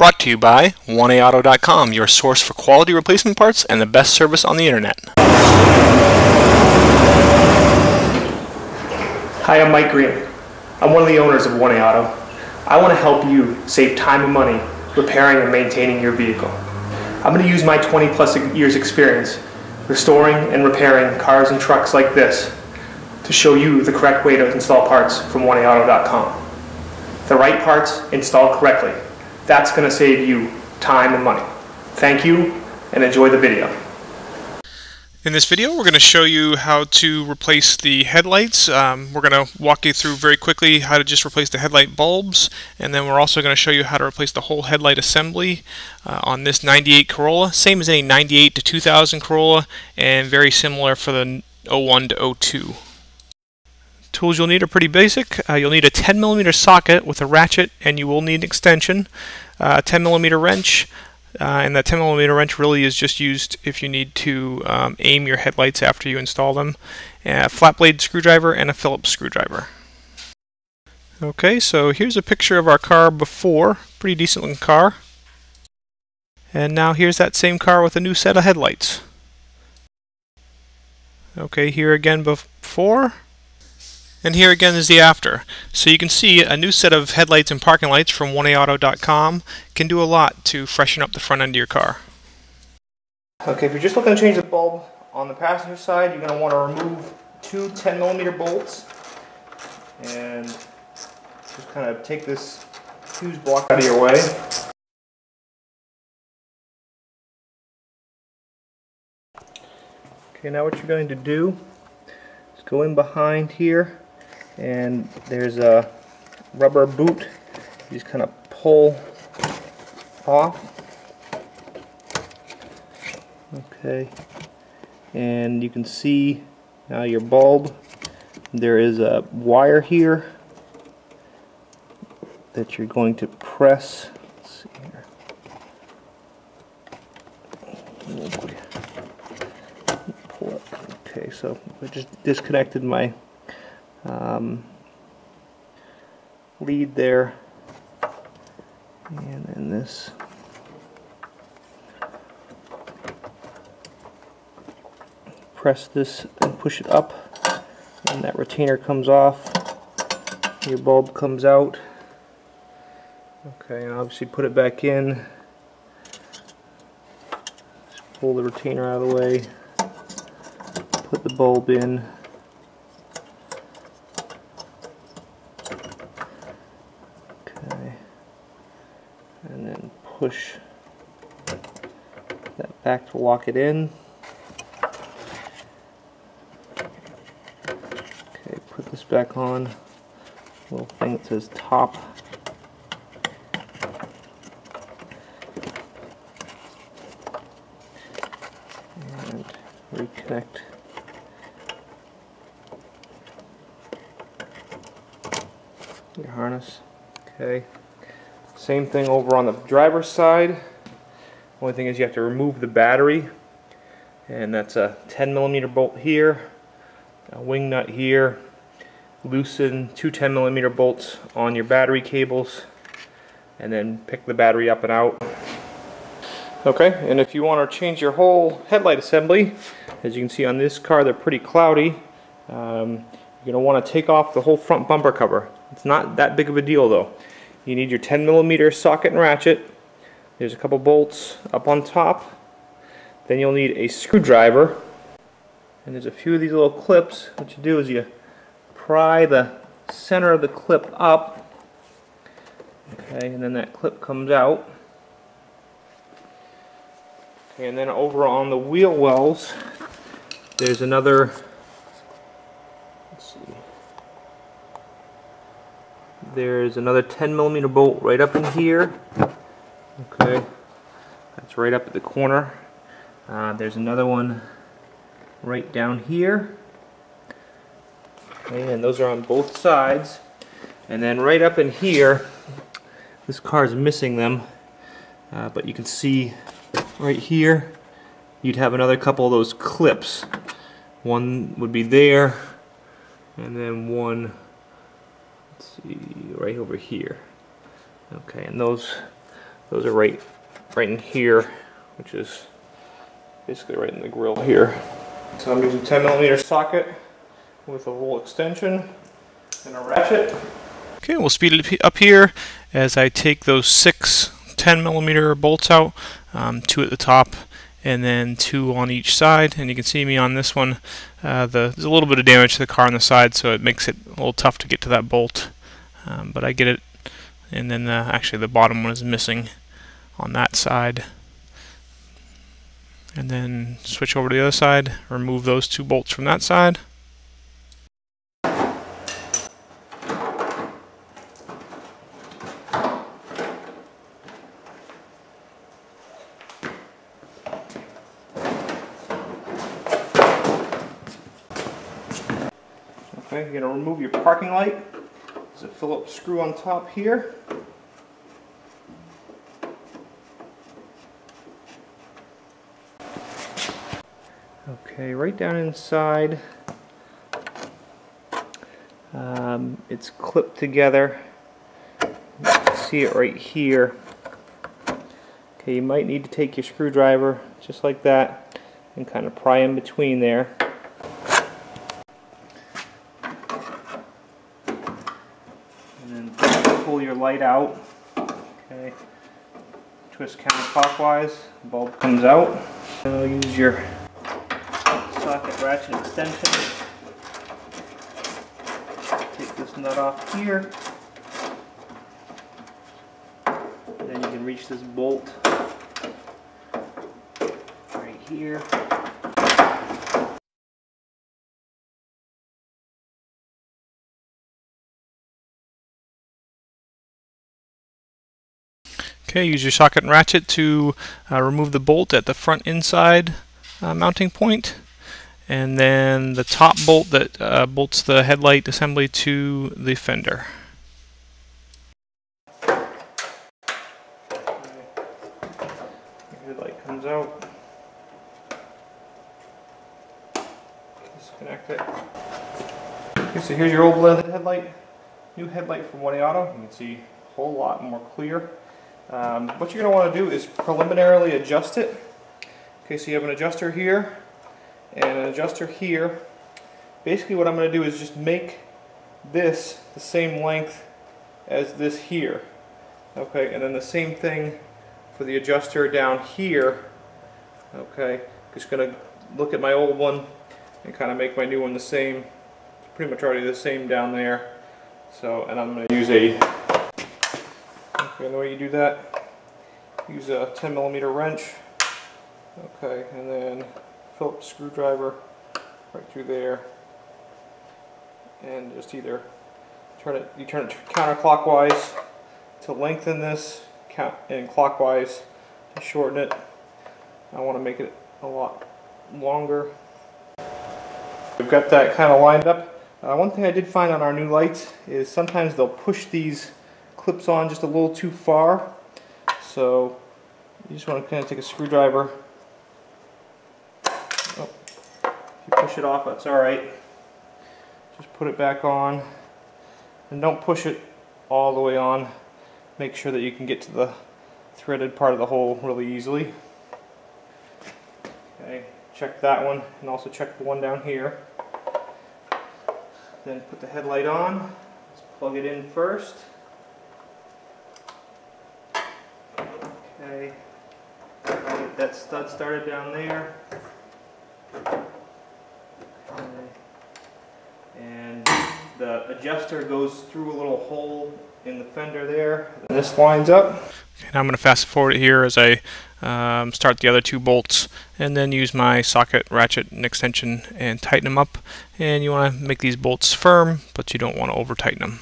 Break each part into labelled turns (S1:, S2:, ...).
S1: Brought to you by 1AAuto.com, your source for quality replacement parts and the best service on the internet.
S2: Hi, I'm Mike Grille. I'm one of the owners of 1AAuto. I want to help you save time and money repairing and maintaining your vehicle. I'm going to use my 20+ years experience restoring and repairing cars and trucks like this to show you the correct way to install parts from 1AAuto.com. The right parts installed correctly. That's going to save you time and money. Thank you, and enjoy the video.
S1: In this video, we're going to show you how to replace the headlights. We're going to walk you through very quickly how to just replace the headlight bulbs, and then we're also going to show you how to replace the whole headlight assembly on this 98 Corolla. Same as any 98 to 2000 Corolla, and very similar for the 01 to 02. Tools you'll need are pretty basic. You'll need a 10mm socket with a ratchet, and you will need an extension, a 10mm wrench, and that 10mm wrench really is just used if you need to aim your headlights after you install them, a flat blade screwdriver, and a Phillips screwdriver. Okay, so here's a picture of our car before, pretty decent looking car, and now here's that same car with a new set of headlights. Okay, here again before. And here again is the after. So you can see a new set of headlights and parking lights from 1AAuto.com can do a lot to freshen up the front end of your car.
S2: Okay, if you're just looking to change the bulb on the passenger side, you're going to want to remove two 10mm bolts and just kind of take this fuse block out of your way. Okay, now what you're going to do is go in behind here, and there's a rubber boot. You just kind of pull off. Okay, and you can see now your bulb. There is a wire here that you're going to press. Let's see here. Pull up. Okay, so I just disconnected my lead there, and then this press this and push it up, and that retainer comes off, your bulb comes out. Okay, and obviously put it back in, just pull the retainer out of the way, put the bulb in. And then push that back to lock it in. Okay, put this back on. Little thing that says top. And reconnect your harness. Okay. Same thing over on the driver's side. Only thing is you have to remove the battery, and that's a 10mm bolt here, a wing nut here. Loosen two 10mm bolts on your battery cables, and then pick the battery up and out. Okay, and if you want to change your whole headlight assembly, as you can see on this car, they're pretty cloudy. You're going to want to take off the whole front bumper cover. It's not that big of a deal though. You need your 10mm socket and ratchet. There's a couple bolts up on top. Then you'll need a screwdriver. And there's a few of these little clips. What you do is you pry the center of the clip up. Okay, and then that clip comes out. Okay, and then over on the wheel wells, there's another, let's see. There's another 10mm bolt right up in here. Okay, that's right up at the corner. There's another one right down here. Okay, and those are on both sides. And then right up in here, this car is missing them, but you can see right here, you'd have another couple of those clips. One would be there, and then one, let's see, right over here. Okay, and those Those are right in here, which is basically right in the grill here. So I'm using 10mm socket with a little extension and a ratchet.
S1: Okay, we'll speed it up here as I take those 6 10mm bolts out, 2 at the top and then 2 on each side. And you can see me on this one, there's a little bit of damage to the car on the side, so it makes it a little tough to get to that bolt. But I get it, and then actually the bottom one is missing on that side. And then switch over to the other side, remove those 2 bolts from that side.
S2: Okay, you're going to remove your parking light. There's a Phillips screw on top here. Okay, right down inside, it's clipped together. You can see it right here. Okay, you might need to take your screwdriver just like that and kind of pry in between there. And then pull your light out. Okay, twist counterclockwise, the bulb comes out. Now use your socket ratchet extension. Take this nut off here. Then you can reach this bolt right here.
S1: Okay, use your socket and ratchet to remove the bolt at the front inside mounting point, and then the top bolt that bolts the headlight assembly to the fender.
S2: The headlight comes out. Disconnect it. Okay, so here's your old leaded headlight. New headlight from One Auto. You can see a whole lot more clear. What you're going to want to do is preliminarily adjust it. Okay, so you have an adjuster here and an adjuster here. Basically what I'm going to do is just make this the same length as this here. Okay, and then the same thing for the adjuster down here. Okay, just going to look at my old one and kind of make my new one the same. It's pretty much already the same down there. So, and I'm going to use a, okay, the way you do that, use a 10mm wrench. Okay, and then Phillips screwdriver right through there, and just either turn it counterclockwise to lengthen this, and clockwise to shorten it. I want to make it a lot longer. We've got that kind of lined up. One thing I did find on our new lights is sometimes they'll push these clips on just a little too far. So you just want to kind of take a screwdriver. Oh, if you push it off, that's alright. Just put it back on. And don't push it all the way on. Make sure that you can get to the threaded part of the hole really easily. Okay, check that one and also check the one down here. Then put the headlight on. Let's plug it in first. Okay, I'll get that stud started down there. Okay. And the adjuster goes through a little hole in the fender there. And this lines up.
S1: Okay, now I'm going to fast forward it here as I start the other 2 bolts, and then use my socket, ratchet, and extension and tighten them up. And you want to make these bolts firm, but you don't want to over tighten them.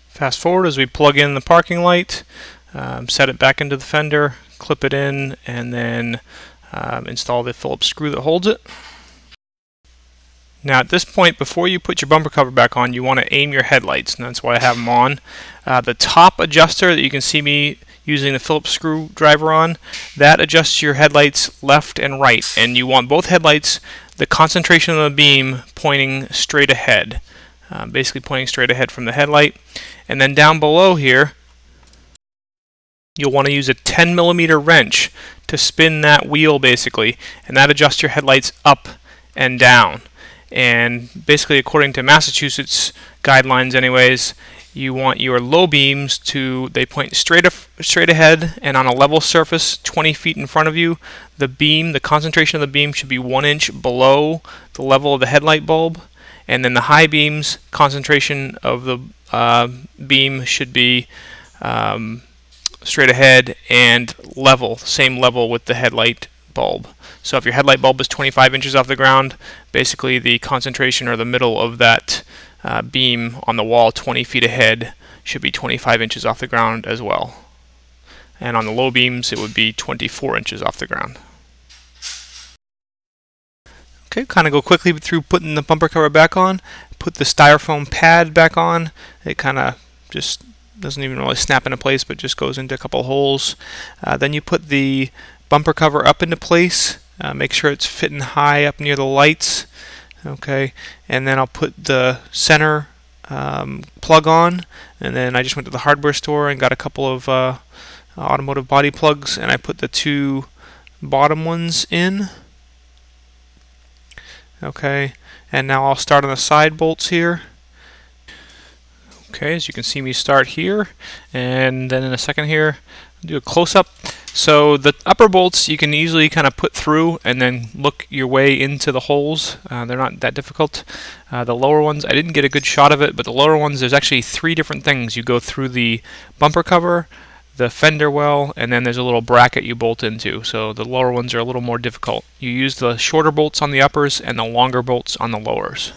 S1: Fast forward as we plug in the parking light, set it back into the fender, clip it in, and then install the Phillips screw that holds it. Now at this point, before you put your bumper cover back on, you want to aim your headlights, and that's why I have them on. The top adjuster that you can see me using the Phillips screwdriver on, that adjusts your headlights left and right, and you want both headlights, the concentration of the beam pointing straight ahead, basically pointing straight ahead from the headlight. And then down below here, you'll want to use a 10mm wrench to spin that wheel basically, and that adjusts your headlights up and down. And basically, according to Massachusetts guidelines anyways, you want your low beams to, they point straight ahead and on a level surface 20 feet in front of you. The beam, the concentration of the beam should be 1 inch below the level of the headlight bulb. And then the high beams, concentration of the beam should be straight ahead and level, same level with the headlight bulb. So if your headlight bulb is 25 inches off the ground, basically the concentration or the middle of that beam on the wall 20 feet ahead should be 25 inches off the ground as well. And on the low beams it would be 24 inches off the ground. Okay, kind of go quickly through putting the bumper cover back on. Put the styrofoam pad back on. It kind of just doesn't even really snap into place, but just goes into a couple holes. Then you put the bumper cover up into place. Make sure it's fitting high up near the lights. Okay, and then I'll put the center plug on, and then I just went to the hardware store and got a couple of automotive body plugs, and I put the 2 bottom ones in. Okay, and now I'll start on the side bolts here. Okay, as you can see me start here, and then in a second here, I'll do a close-up. So the upper bolts you can easily kind of put through and then look your way into the holes. They're not that difficult. The lower ones, I didn't get a good shot of it, but the lower ones, there's actually 3 different things. You go through the bumper cover, the fender well, and then there's a little bracket you bolt into. So the lower ones are a little more difficult. You use the shorter bolts on the uppers and the longer bolts on the lowers.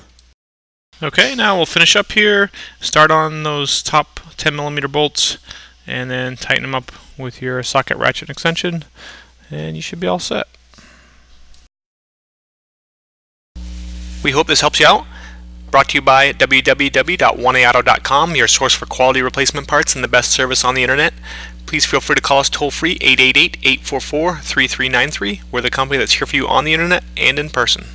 S1: Okay, now we'll finish up here, start on those top 10mm bolts, and then tighten them up with your socket ratchet extension, and you should be all set. We hope this helps you out. Brought to you by www.1aauto.com, your source for quality replacement parts and the best service on the internet. Please feel free to call us toll-free 888-844-3393. We're the company that's here for you on the internet and in person.